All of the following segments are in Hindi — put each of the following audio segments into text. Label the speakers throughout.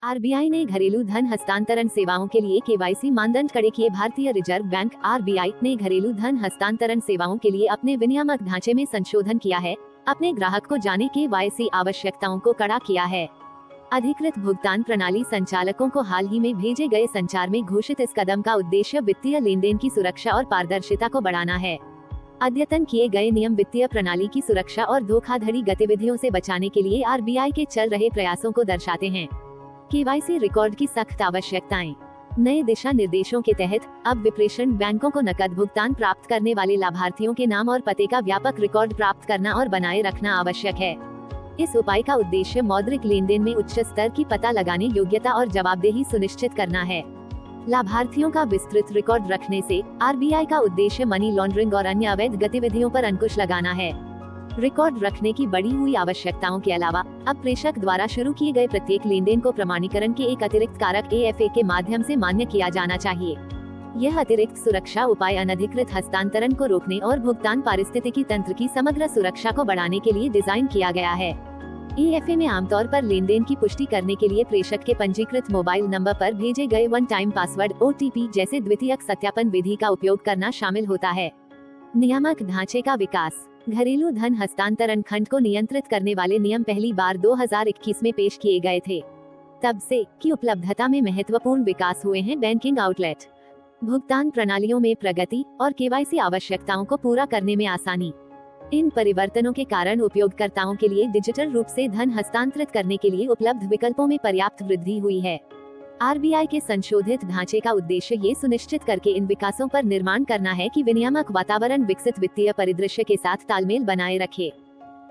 Speaker 1: आरबीआई ने घरेलू धन हस्तांतरण सेवाओं के लिए केवाईसी मानदंड कड़े किए। भारतीय रिजर्व बैंक आरबीआई ने घरेलू धन हस्तांतरण सेवाओं के लिए अपने विनियामक ढांचे में संशोधन किया है। अपने ग्राहक को जाने केवाईसी आवश्यकताओं को कड़ा किया है। अधिकृत भुगतान प्रणाली संचालकों को हाल ही में भेजे गए संचार में घोषित इस कदम का उद्देश्य वित्तीय लेनदेन की सुरक्षा और पारदर्शिता को बढ़ाना है। अद्यतन किए गए नियम वित्तीय प्रणाली की सुरक्षा और धोखाधड़ी गतिविधियों से बचाने के लिए आरबीआई के चल रहे प्रयासों को दर्शाते हैं। केवाईसी रिकॉर्ड की सख्त आवश्यकताएं। नए दिशा निर्देशों के तहत अब विप्रेषण बैंकों को नकद भुगतान प्राप्त करने वाले लाभार्थियों के नाम और पते का व्यापक रिकॉर्ड प्राप्त करना और बनाए रखना आवश्यक है। इस उपाय का उद्देश्य मौद्रिक लेनदेन में उच्च स्तर की पता लगाने योग्यता और जवाबदेही सुनिश्चित करना है। लाभार्थियों का विस्तृत रिकॉर्ड रखने से आरबीआई का उद्देश्य मनी लॉन्ड्रिंग और अन्य अवैध गतिविधियों पर अंकुश लगाना है। रिकॉर्ड रखने की बढ़ी हुई आवश्यकताओं के अलावा अब प्रेषक द्वारा शुरू किए गए प्रत्येक लेनदेन को प्रमाणीकरण के एक अतिरिक्त कारक एएफए के माध्यम से मान्य किया जाना चाहिए। यह अतिरिक्त सुरक्षा उपाय अनधिकृत हस्तांतरण को रोकने और भुगतान पारिस्थितिकी तंत्र की समग्र सुरक्षा को बढ़ाने के लिए डिजाइन किया गया है। एएफए में आमतौर पर लेनदेन की पुष्टि करने के लिए प्रेषक के पंजीकृत मोबाइल नंबर पर भेजे गए वन टाइम पासवर्ड ओटीपी जैसे द्वितीयक सत्यापन विधि का उपयोग करना शामिल होता है। नियामक ढांचे का विकास। घरेलू धन हस्तांतरण खंड को नियंत्रित करने वाले नियम पहली बार 2021 में पेश किए गए थे। तब से की उपलब्धता में महत्वपूर्ण विकास हुए हैं। बैंकिंग आउटलेट, भुगतान प्रणालियों में प्रगति और केवाईसी आवश्यकताओं को पूरा करने में आसानी। इन परिवर्तनों के कारण उपयोगकर्ताओं के लिए डिजिटल रूप से धन हस्तांतरित करने के लिए उपलब्ध विकल्पों में पर्याप्त वृद्धि हुई है। आरबीआई के संशोधित ढांचे का उद्देश्य ये सुनिश्चित करके इन विकासों पर निर्माण करना है कि विनियामक वातावरण विकसित वित्तीय परिदृश्य के साथ तालमेल बनाए रखे।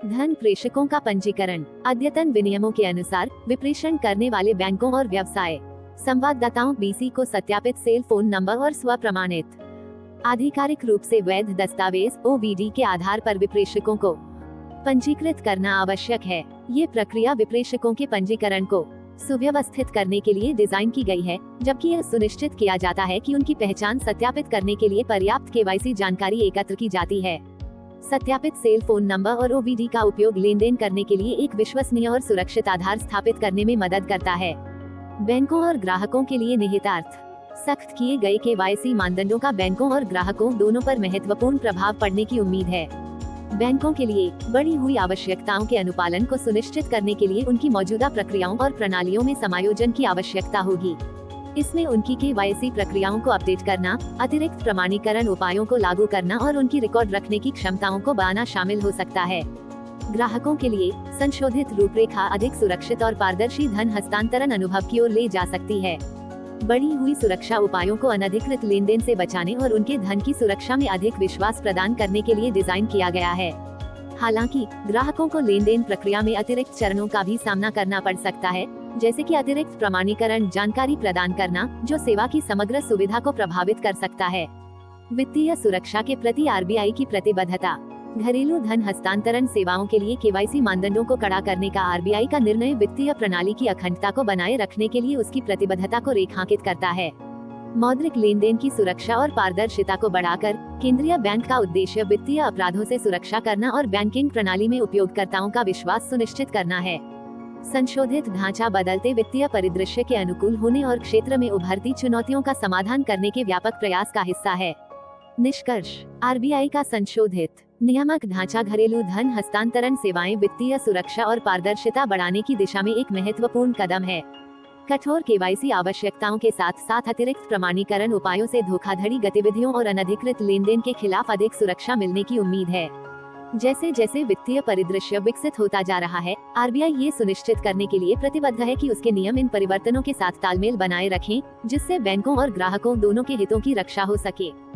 Speaker 1: धन प्रेषकों का पंजीकरण। अद्यतन विनियमों के अनुसार विप्रेषण करने वाले बैंकों और व्यवसाय संवाददाताओं बीसी को सत्यापित सेल फोन नंबर और स्व प्रमाणित आधिकारिक रूप से वैध दस्तावेज ओवीडी के आधार पर विप्रेषकों को पंजीकृत करना आवश्यक है। ये प्रक्रिया विप्रेषकों के पंजीकरण को सुव्यवस्थित करने के लिए डिजाइन की गई है, जबकि यह सुनिश्चित किया जाता है कि उनकी पहचान सत्यापित करने के लिए पर्याप्त केवाईसी जानकारी एकत्र की जाती है। सत्यापित सेल फोन नंबर और ओवीडी का उपयोग लेनदेन करने के लिए एक विश्वसनीय और सुरक्षित आधार स्थापित करने में मदद करता है। बैंकों और ग्राहकों के लिए निहितार्थ। सख्त किए गए केवाईसी मानदंडों का बैंकों और ग्राहकों दोनों पर महत्वपूर्ण प्रभाव पड़ने की उम्मीद है। बैंकों के लिए बढ़ी हुई आवश्यकताओं के अनुपालन को सुनिश्चित करने के लिए उनकी मौजूदा प्रक्रियाओं और प्रणालियों में समायोजन की आवश्यकता होगी। इसमें उनकी केवाईसी प्रक्रियाओं को अपडेट करना, अतिरिक्त प्रमाणीकरण उपायों को लागू करना और उनकी रिकॉर्ड रखने की क्षमताओं को बढ़ाना शामिल हो सकता है। ग्राहकों के लिए संशोधित रूपरेखा अधिक सुरक्षित और पारदर्शी धन हस्तांतरण अनुभव की ओर ले जा सकती है। बढ़ी हुई सुरक्षा उपायों को अनधिकृत लेनदेन से बचाने और उनके धन की सुरक्षा में अधिक विश्वास प्रदान करने के लिए डिजाइन किया गया है। हालांकि ग्राहकों को लेनदेन प्रक्रिया में अतिरिक्त चरणों का भी सामना करना पड़ सकता है, जैसे कि अतिरिक्त प्रमाणीकरण जानकारी प्रदान करना, जो सेवा की समग्र सुविधा को प्रभावित कर सकता है। वित्तीय सुरक्षा के प्रति आरबीआई की प्रतिबद्धता। घरेलू धन हस्तांतरण सेवाओं के लिए केवाईसी मानदंडों को कड़ा करने का आरबीआई का निर्णय वित्तीय प्रणाली की अखंडता को बनाए रखने के लिए उसकी प्रतिबद्धता को रेखांकित करता है। मौद्रिक लेनदेन की सुरक्षा और पारदर्शिता को बढ़ाकर केंद्रीय बैंक का उद्देश्य वित्तीय अपराधों से सुरक्षा करना और बैंकिंग प्रणाली में उपयोगकर्ताओं का विश्वास सुनिश्चित करना है। संशोधित ढांचा बदलते वित्तीय परिदृश्य के अनुकूल होने और क्षेत्र में उभरती चुनौतियों का समाधान करने के व्यापक प्रयास का हिस्सा है। निष्कर्ष। आरबीआई का संशोधित नियामक ढांचा घरेलू धन हस्तांतरण सेवाएं वित्तीय सुरक्षा और पारदर्शिता बढ़ाने की दिशा में एक महत्वपूर्ण कदम है। कठोर केवाईसी आवश्यकताओं के साथ साथ अतिरिक्त प्रमाणीकरण उपायों से धोखाधड़ी गतिविधियों और अनधिकृत लेनदेन के खिलाफ अधिक सुरक्षा मिलने की उम्मीद है। जैसे जैसे वित्तीय परिदृश्य विकसित होता जा रहा है, आरबीआई ये सुनिश्चित करने के लिए प्रतिबद्ध है कि उसके नियम इन परिवर्तनों के साथ तालमेल बनाए रखें, जिससे बैंकों और ग्राहकों दोनों के हितों की रक्षा हो सके।